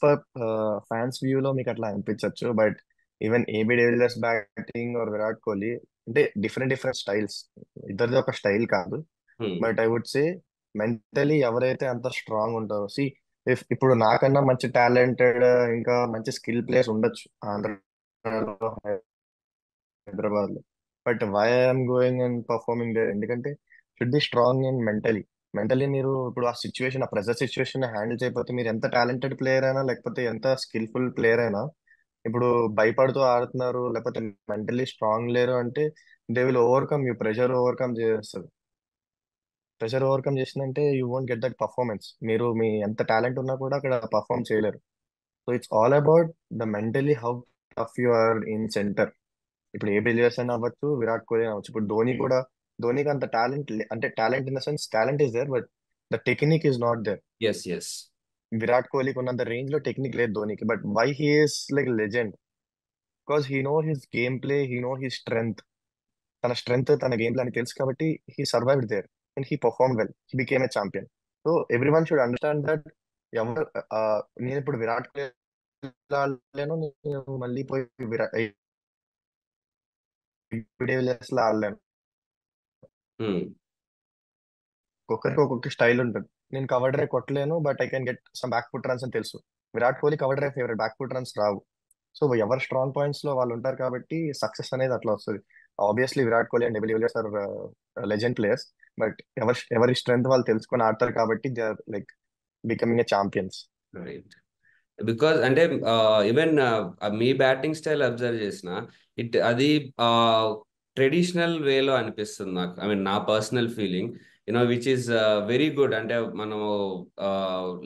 Per fans వ్యూలో మీకు అట్లా అనిపించవచ్చు. But even AB de Villiers batting or Virat Kohli అంటే డిఫరెంట్ డిఫరెంట్ స్టైల్స్. ఇద్దరిది ఒక స్టైల్ కాదు. Hmm. But I would say mentally ఎవరైతే అంత స్ట్రాంగ్ ఉంటారో, ఇప్పుడు నాకన్నా మంచి టాలెంటెడ్ ఇంకా మంచి స్కిల్ ప్లేయర్స్ ఉండొచ్చు ఆంధ్రలో, హైదరాబాద్ లో. But why I'm going and performing there ఎందుకంటే should be strong and mentally మీరు ఇప్పుడు ఆ సిచ్యువేషన్, ఆ ప్రెజర్ సిచ్యువేషన్ హ్యాండిల్ చేయకపోతే మీరు ఎంత టాలెంటెడ్ ప్లేయర్ అయినా లేకపోతే ఎంత స్కిల్ఫుల్ ప్లేయర్ అయినా, ఇప్పుడు భయపడుతూ ఆడుతున్నారు లేకపోతే మెంటలీ స్ట్రాంగ్ లేరు అంటే they will overcome you. Pressure overcome చేసిందంటే you won't get that performance. మీరు మీ ఎంత టాలెంట్ ఉన్నా కూడా అక్కడ పర్ఫామ్ చేయలేరు. So it's all about the mentally how tough you are in centre. ఇప్పుడు ఏ బిలియర్స్ అయినా అవ్వచ్చు, విరాట్ కోహ్లీ అయినా అవ్వచ్చు. ఇప్పుడు ధోని కూడా, ధోనికి అంత టాలెంట్ అంటే talent in the sense talent is there but the technique is not there. Yes, yes. Virat కోహ్లీకి ఉన్నంత రేంజ్ లో టెక్నిక్ లేదు ధోనికి. But why he is like legend because he know his game play, he know his strength. తన strength, తన game play అని తెలుసు కాబట్టి he survived there and he perform well, he became a champion. So everyone should understand that. ఎవరు ఆ, నేను ఇప్పుడు విరాట్ కోహ్లీ ఆడలేను, నేను మళ్ళీ పోయి విరాట్ డివిలియర్స్ లో ఆడలేను. హ్మ్. ఒక్కొక్కరికి ఒక్కొక్క స్టైల్ ఉంటుంది. నేను కవర్ డ్రైవ్ కొట్టలేను but I can get some back foot runs అని తెలుసు. Virat Kohli cover drive favourite, back foot runs రావు. సో ఎవరు స్ట్రాంగ్ పాయింట్స్ లో వాళ్ళు ఉంటారు కాబట్టి సక్సెస్ అనేది అట్లా వస్తుంది. Obviously Virat Kohli and de Villiers are legend players. But ఎవరి స్ట్రెంగ్త్ వాళ్ళు తెలుసుకొని ఆడతారు కాబట్టి they are like becoming a champions. Right. Because అంటే ఈవెన్ మీ బ్యాటింగ్ స్టైల్ అబ్జర్వ్ చేసిన అది ట్రెడిషనల్ వేలో అనిపిస్తుంది నాకు. ఐ మీన్ నా personal feeling, which is very good. అంటే మనము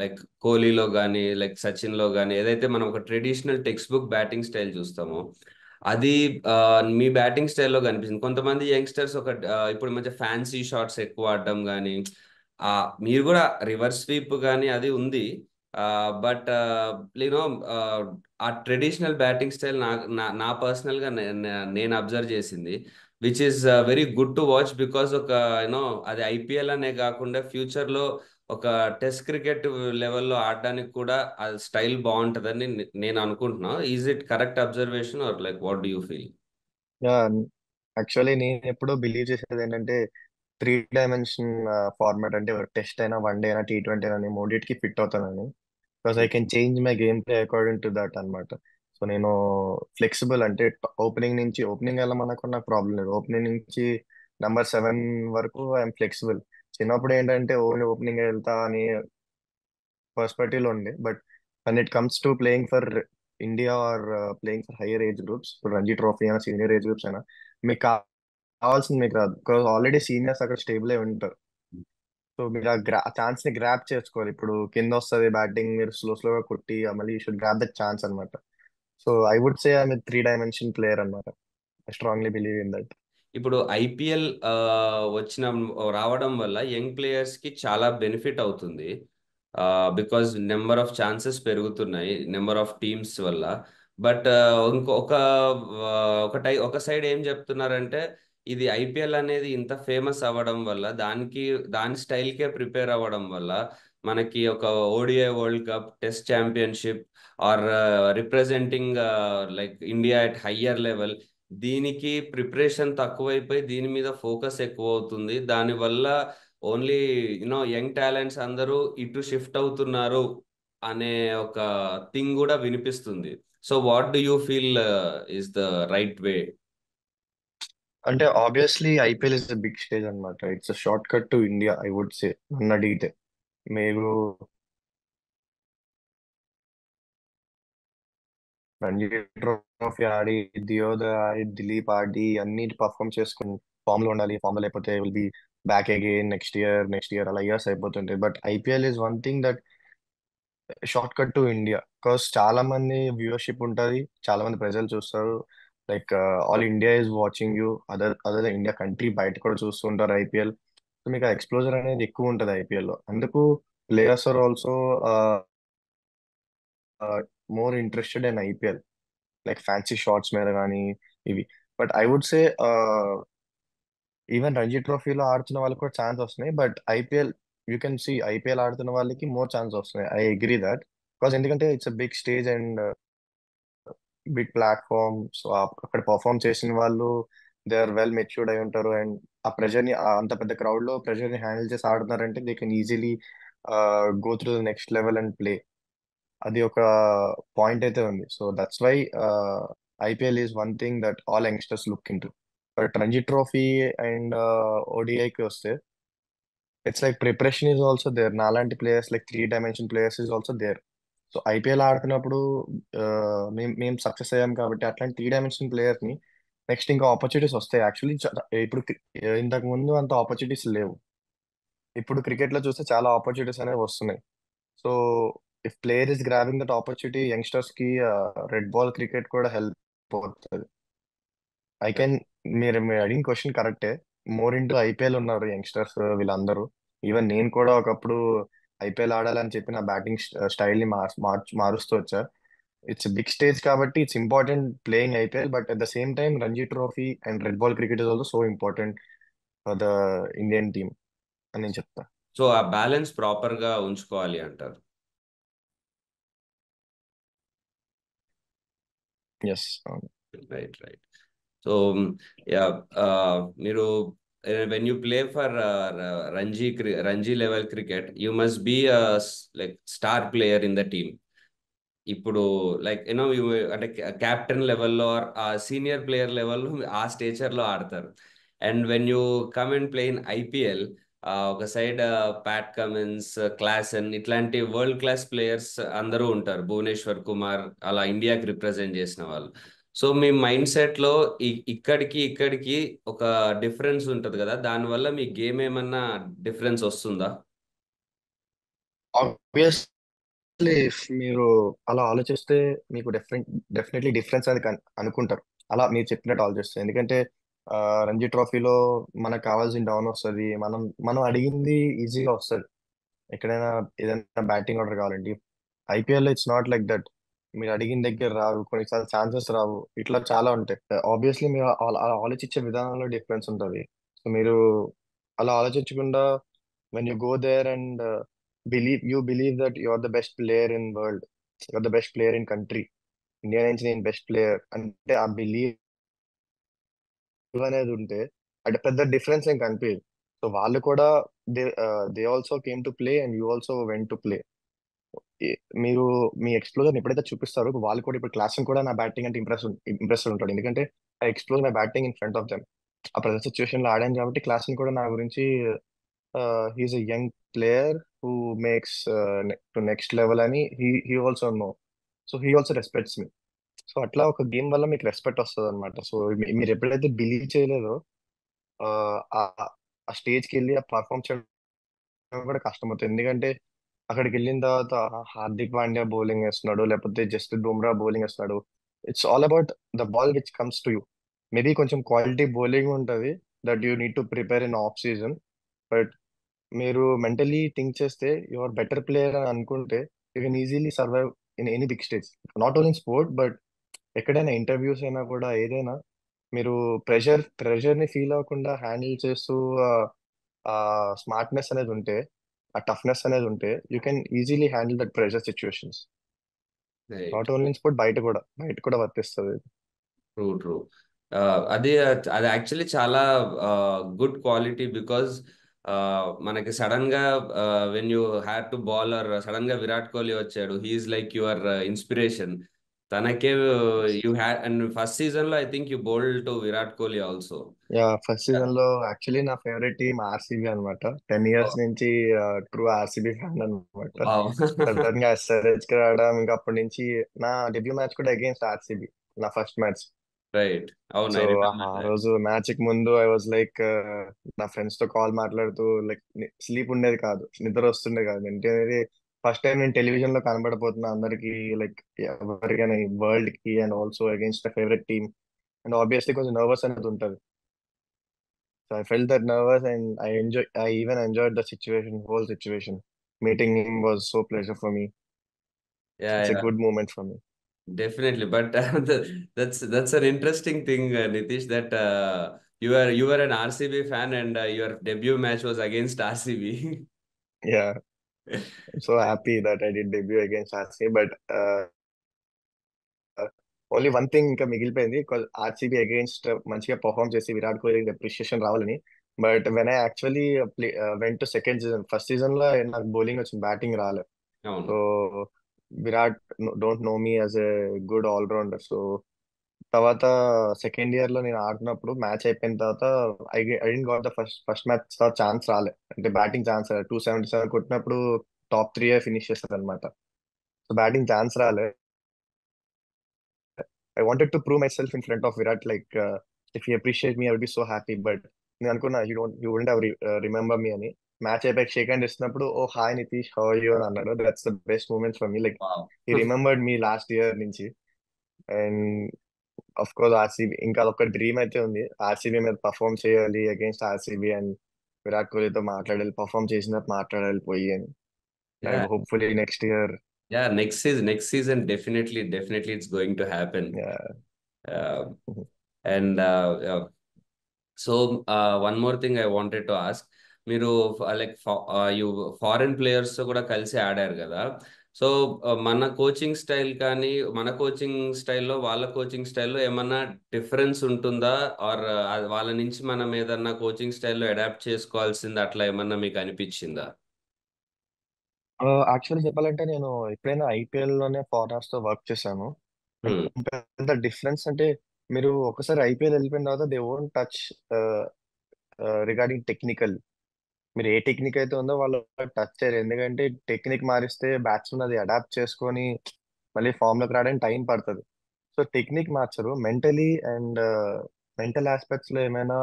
లైక్ కోహ్లీలో కానీ లైక్ సచిన్లో కానీ ఏదైతే మనం ఒక traditional text book batting style చూస్తామో అది మీ బ్యాటింగ్ స్టైల్లో కనిపిస్తుంది. కొంతమంది యంగ్స్టర్స్ ఇప్పుడు మంచి ఫ్యాన్సీ షాట్స్ ఎక్కువ ఆడడం కానీ, మీరు కూడా రివర్స్ స్వీప్ కానీ అది ఉంది. బట్ యూనో ఆ ట్రెడిషనల్ బ్యాటింగ్ స్టైల్ నా పర్సనల్ గా నేను అబ్జర్వ్ చేసింది, which is very good to watch. Because ఒక యూనో అది ఐపీఎల్ అనే కాకుండా ఫ్యూచర్ లో ఒక టెస్ట్ క్రికెట్ లెవెల్లో ఆడడానికి కూడా ఆ స్టైల్ బాగుంటుందని నేను అనుకుంటున్నా. Is it correct observation or like what do you feel? Yeah, actually నేను ఎప్పుడూ బిలీవ్ చేసేది ఏంటంటే 3 డైమెన్షన్ ఫార్మాట్ అంటే టెస్ట్ అయినా, వన్డే అయినా, T20 అయినా నేను మూడింటికి ఫిట్ అవుతానని. Because I can change my game play according to that అనమాట. సో నేను ఫ్లెక్సిబుల్ అంటే ఓపెనింగ్ వెళ్ళమన్నప్పుడు నాకు ప్రాబ్లం లేదు. ఓపెనింగ్ నుంచి నంబర్ 7 వరకు ఐఎమ్ ఫ్లెక్సిబుల్. చిన్నప్పుడు ఏంటంటే ఓన్లీ ఓపెనింగ్ వెళ్తా అని పర్స్పెక్టివ్ లో ఉండే. But when it comes to playing for India or playing for higher age groups, ఇప్పుడు రంజీ ట్రోఫీ అయినా సీనియర్ ఏజ్ గ్రూప్స్ అయినా, మీకు కావాల్సింది మీకు రాదు. బికాస్ ఆల్రెడీ సీనియర్స్ అక్కడ స్టేబుల్ అయి ఉంటారు. సో మీరు ఆ ఛాన్స్ ని గ్రాప్ చేసుకోవాలి. ఇప్పుడు కింద వస్తుంది బ్యాటింగ్, మీరు స్లోగా కొట్టి మళ్ళీ you should grab that chance అనమాట. So I would say I 3 dimension player అనమాట. I strongly believe in that. ఇప్పుడు ఐపీఎల్ వచ్చిన రావడం వల్ల యంగ్ ప్లేయర్స్ కి చాలా బెనిఫిట్ అవుతుంది. బికాజ్ నెంబర్ ఆఫ్ ఛాన్సెస్ పెరుగుతున్నాయి నెంబర్ ఆఫ్ టీమ్స్ వల్ల. బట్ ఇంకొక ఒక సైడ్ ఏం చెప్తున్నారంటే ఇది ఐపీఎల్ అనేది ఇంత ఫేమస్ అవ్వడం వల్ల దాని స్టైల్కే ప్రిపేర్ అవ్వడం వల్ల మనకి ఒక ODI world cup, test championship or representing like India at higher level, దీనికి ప్రిపరేషన్ తక్కువైపోయి దీని మీద ఫోకస్ ఎక్కువ అవుతుంది. దానివల్ల ఓన్లీ యంగ్ టాలెంట్స్ అందరూ ఇటు షిఫ్ట్ అవుతున్నారు అనే ఒక థింగ్ కూడా వినిపిస్తుంది. So what do you feel is the right way? అంటే obviously IPL is the big stage అనమాట. It's a short cut to India I would say. నన్ను అడిగితే మీరు రంజీ ట్రోఫీ ఆడి, దియోదర్ ఆడి, దిలీప్ ఆడి అన్ని పర్ఫామ్ చేసుకుని ఫామ్ లో ఉండాలి. ఫామ్ లో లేకపోతే will be back again next year అలా ఇయర్స్ అయిపోతుంటాయి. But IPL is one thing that short cut to India. Because చాలా మంది వ్యూవర్షిప్ ఉంటుంది, చాలా మంది ప్రజలు చూస్తారు. Like all India is watching you. Other India country బయట కూడా చూస్తుంటారు ఐపీఎల్. సో మీకు ఆ ఎక్స్ప్లోజర్ అనేది ఎక్కువ ఉంటుంది ఐపీఎల్ లో. అందుకు players are also more interested in IPL, like fancy shots మీద కానీ ఇవి. But I would say even Ranji ట్రోఫీలో ఆడుతున్న వాళ్ళకి కూడా ఛాన్స్ వస్తున్నాయి. But IPL you can see IPL ఆడుతున్న వాళ్ళకి మోర్ ఛాన్స్ వస్తున్నాయి. I agree that. బికాస్ ఎందుకంటే it's a big stage and big platform. So అక్కడ పర్ఫామ్ చేసిన వాళ్ళు దే ఆర్ వెల్ మెచ్యూర్డ్ అయి ఉంటారు. అండ్ ఆ ప్రెషర్ ని అంత పెద్ద క్రౌడ్ లో ప్రెషర్ ని హ్యాండిల్ చేసి ఆడుతున్నారంటే they can easily go through the next level and play. అది ఒక పాయింట్ అయితే ఉంది. So that's why IPL is one thing that all youngsters look into. But Ranji trophy and ఓడిఐకి వస్తే it's like preparation is also there. నాలాంటి players like three dimension players is also there. So IPL ఆడుతున్నప్పుడు మేము success అయ్యాం కాబట్టి అట్లాంటి three dimension players ని next ఇంకా ఆపర్చునిటీస్ వస్తాయి. యాక్చువల్లీ ఇప్పుడు ఇంతకు ముందు అంత ఆపర్చునిటీస్ లేవు. ఇప్పుడు క్రికెట్ లో చూస్తే చాలా ఆపర్చునిటీస్ అనేవి వస్తున్నాయి. So if player is grabbing that opportunity, youngsters కి రెడ్ బాల్ క్రికెట్ కూడా హెల్ప్ అవుతుంది. ఐ కెన్ మీరు అడిగిన క్వశ్చన్ కరెక్టే. మోర్ ఇంటూ ఐపీఎల్ ఉన్నారు యంగ్స్టర్స్ వీళ్ళందరూ. ఈవెన్ నేను కూడా ఒకప్పుడు ఐపీఎల్ ఆడాలని చెప్పి నా బ్యాటింగ్ స్టైల్ ని మారుస్తూ వచ్చా. ఇట్స్ బిగ్ స్టేజ్ కాబట్టి it's important playing IPL. But at the same time Ranji trophy and red ball cricket is also so important for the Indian team అని నేను చెప్తా. సో ఆ బ్యాలెన్స్ ప్రాపర్ గా ఉంచుకోవాలి అంటారు. ఎస్, అవును. Right right. సో యా, మీరు when you play for Ranji level cricket you must be like star player in the team. ఇప్పుడు లైక్ యూనో అంటే క్యాప్టెన్ లెవెల్లో ఆ సీనియర్ ప్లేయర్ లెవెల్లో ఆ స్టేచర్లో ఆడతారు. And when you come and play in IPL, ఒక సైడ్ ప్యాట్ కమిన్స్, క్లాసెన్ ఇట్లాంటి వరల్డ్ క్లాస్ ప్లేయర్స్ అందరూ ఉంటారు, భువనేశ్వర్ కుమార్ అలా ఇండియాకి రిప్రజెంట్ చేసిన వాళ్ళు. సో మీ మైండ్ సెట్లో ఇక్కడికి ఇక్కడికి ఒక డిఫరెన్స్ ఉంటుంది కదా, దానివల్ల మీ గేమ్ ఏమన్నా డిఫరెన్స్ వస్తుందా? మీరు అలా ఆలోచిస్తే మీకు డెఫినెట్లీ డిఫరెన్స్ అనేది అనుకుంటారు. అలా మీరు చెప్పినట్టు ఆలోచిస్తే. ఎందుకంటే ఆ, రంజీ ట్రోఫీలో మనకు కావాల్సిన డౌన్ వస్తుంది. మనం మనం అడిగింది ఈజీగా వస్తుంది. ఎక్కడైనా ఏదైనా బ్యాటింగ్ ఆర్డర్ కావాలండి. IPL it's not like that. మీరు అడిగిన దగ్గర రావు, కొన్నిసార్లు ఛాన్సెస్ రావు. ఇట్లా చాలా ఉంటాయి. ఆబ్వియస్లీ మీరు అలా ఆలోచించే విధానంలో డిఫరెన్స్ ఉంటుంది. సో మీరు అలా ఆలోచించకుండా when you go there and believe that you're the best player in world, you're the best player in country, India నుంచి నేను బెస్ట్ ప్లేయర్ అంటే ఆ బిలీవ్ అనేది ఉంటే అంటే పెద్ద డిఫరెన్స్ ఏం కనిపించదు. సో వాళ్ళు కూడా they they also came to play and you also went to play. మీరు మీ ఎక్స్ప్లోజర్ ఎప్పుడైతే చూపిస్తారో వాళ్ళు కూడా ఇప్పుడు క్లాస్ కూడా నా బ్యాటింగ్ అంటే ఇంప్రెస్ ఉంటాడు. ఎందుకంటే I expose my batting in front of them. ఆ ప్రజెంట్ సిచ్యువేషన్ లో ఆడాను కాబట్టి క్లాస్ కూడా నా గురించి he is a young player who makes to next level అని he also know. So he also respects me. So అట్లా ఒక గేమ్ వల్ల మీకు రెస్పెక్ట్ వస్తుంది అనమాట. సో మీరు ఎప్పుడైతే బిలీవ్ చేయలేదో ఆ ఆ స్టేజ్కి వెళ్ళి ఆ పర్ఫామ్ చేయడం కూడా కష్టమవుతుంది. ఎందుకంటే అక్కడికి వెళ్ళిన తర్వాత హార్దిక్ పాండ్యా బౌలింగ్ వేస్తున్నాడు, లేకపోతే జస్ప్రీత్ బుమ్రా బౌలింగ్ వేస్తున్నాడు. It's all about the ball which comes to you. Maybe కొంచెం క్వాలిటీ బౌలింగ్ ఉంటుంది that you need to prepare in off season. But మీరు మెంటలీ థింక్ చేస్తే యువర్ బెటర్ ప్లేయర్ అని అనుకుంటే you can easily survive in any big stage. Not only in sport but ఎక్కడైనా interviews అయినా కూడా ఏదైనా మీరు ప్రెషర్ ని ఫీల్ అవ్వకుండా హ్యాండిల్ చేస్తూ ఆ స్మార్ట్నెస్ అనేది ఉంటే, ఆ టఫ్నెస్ అనేది ఉంటే you can easily handle that pressure situations. Right. Not only in sport, బయట కూడా వర్తిస్తుంది. True true. అది అది యాక్చువల్లీ చాలా గుడ్ క్వాలిటీ. బికాజ్ మనకి సడన్ గా when you had to bowler, sudden గా విరాట్ కోహ్లీ వచ్చాడు, హీఈస్ లైక్ యువర్ ఇన్స్పిరేషన్. తనకే you had and first season లో I think you bowled to Virat Kohli also. Yeah, first season లో యాక్చువల్లీ నా ఫేవరెట్ టీమ్ ఆర్సీబీ అనమాట. 10 years నుంచి ట్రూ ఆర్సీబీ ఫ్యాన్ అనమాట. Sudden గా ఎస్ఆర్హెచ్ కి రావడం, ఇంకా అప్పటి నుంచి నా డెబ్యూ మ్యాచ్ కూడా అగేన్స్ట్ ఆర్సీబీ, నా ఫస్ట్ మ్యాచ్. రైట్. అవును, సో ఐ ఆ రిమెంబర్ దట్. రోజు మ్యాచ్ కి ముందు ఐ వాజ్ లైక్ నా ఫ్రెండ్స్ తో కాల్ మాట్లాడుతూ లైక్ స్లీప్ ఉండేది కాదు, నిద్ర వస్తుండే కాదు. ఏంటనేది ఫస్ట్ టైం నేను టెలివిజన్ లో కనబడబోతున్నా అందరికి, లైక్ ఎవరికైనా వరల్డ్ కి and also against my favourite team. And obviously కొంచెం నర్వస్ అనేది ఉంటుంది. So I felt that nervous and I even enjoyed the whole situation. Meeting him was so pleasure for me. Yeah It's a yeah, good moment for me. definitely. But that's an interesting thing, Nitish, that you were an RCB fan and your debut match was against RCB. Yeah. So happy that I did debut against RCB, but only one thing ఇంకా మిగిలిపోయింది. RCB against మంచిగా perform చేసి Virat Kohli appreciation రావాలని. But when I actually went to second season, first season లో నాకు bowling వచ్చింది, batting రాలేదు. అవును. So Virat don't know me as a good all-rounder. So తర్వాత సెకండ్ ఇయర్ లో నేను ఆడుతున్నప్పుడు మ్యాచ్ అయిపోయిన తర్వాత I didn't got the first match తర్వాత ఛాన్స్ రాలే, అంటే బ్యాటింగ్ ఛాన్స్ రాలే. 277 కొట్టినప్పుడు టాప్ 3 ఫినిష్ చేస్తారు అనమాట. సో బ్యాటింగ్ ఛాన్స్ రాలే. I wanted to prove myself in front of Virat, like if he appreciate me, I would be so happy. But నేను అనుకున్నా you wouldn't have remember me అని. Match అయిపోయి shake hand ఇస్తున్నప్పుడు, oh hi Nitish, how are you అని అన్నాడు. That's the best moment for me. Like wow. He remembered me last year నుంచి. And of course RCB ఇంకా అదొక డ్రీమ్ అయితే ఉంది, ఆర్సీబీ మీద పర్ఫామ్ చేయాలి అగేన్స్ట్ ఆర్సీబీ అండ్ విరాట్ కోహ్లీతో మాట్లాడాలి, పర్ఫామ్ చేసినట్టు మాట్లాడాలి పోయి అని. Yeah and hopefully next year. Yeah next season definitely it's going to happen. And so one more thing I wanted to ask, మీరు లైక్ యూ ఫారెన్ ప్లేయర్స్ తో కూడా కలిసి ఆడారు కదా. సో మన కోచింగ్ స్టైల్ కానీ మన కోచింగ్ స్టైల్లో వాళ్ళ కోచింగ్ స్టైల్లో ఏమన్నా డిఫరెన్స్ ఉంటుందా? ఆర్ వాళ్ళ నుంచి మనం ఏదన్నా కోచింగ్ స్టైల్లో అడాప్ట్ చేసుకోవాల్సింది అట్లా ఏమన్నా మీకు అనిపించిందా? యాక్చువల్లీ చెప్పాలంటే నేను ఎప్పుడైనా ఐపీఎల్ లోనే ఫారినర్స్ తో వర్క్ చేశాను. And Hmm. పెద్ద డిఫరెన్స్ అంటే, మీరు ఒకసారి ఐపీఎల్ వెళ్ళిపోయిన తర్వాత they won't touch regarding technical. మీరు ఏ టెక్నిక్ అయితే ఉందో వాళ్ళు టచ్ చేయరు, ఎందుకంటే టెక్నిక్ మారిస్తే బ్యాట్స్మెన్ అది అడాప్ట్ చేసుకొని మళ్ళీ ఫామ్ లోకి రావడానికి టైం పడుతుంది. సో టెక్నిక్ మార్చరు, మెంటలీ అండ్ మెంటల్ ఆస్పెక్ట్స్ లో ఏమైనా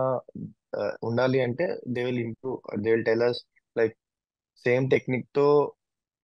ఉండాలి అంటే they will improve, they will tell us, like same technique తో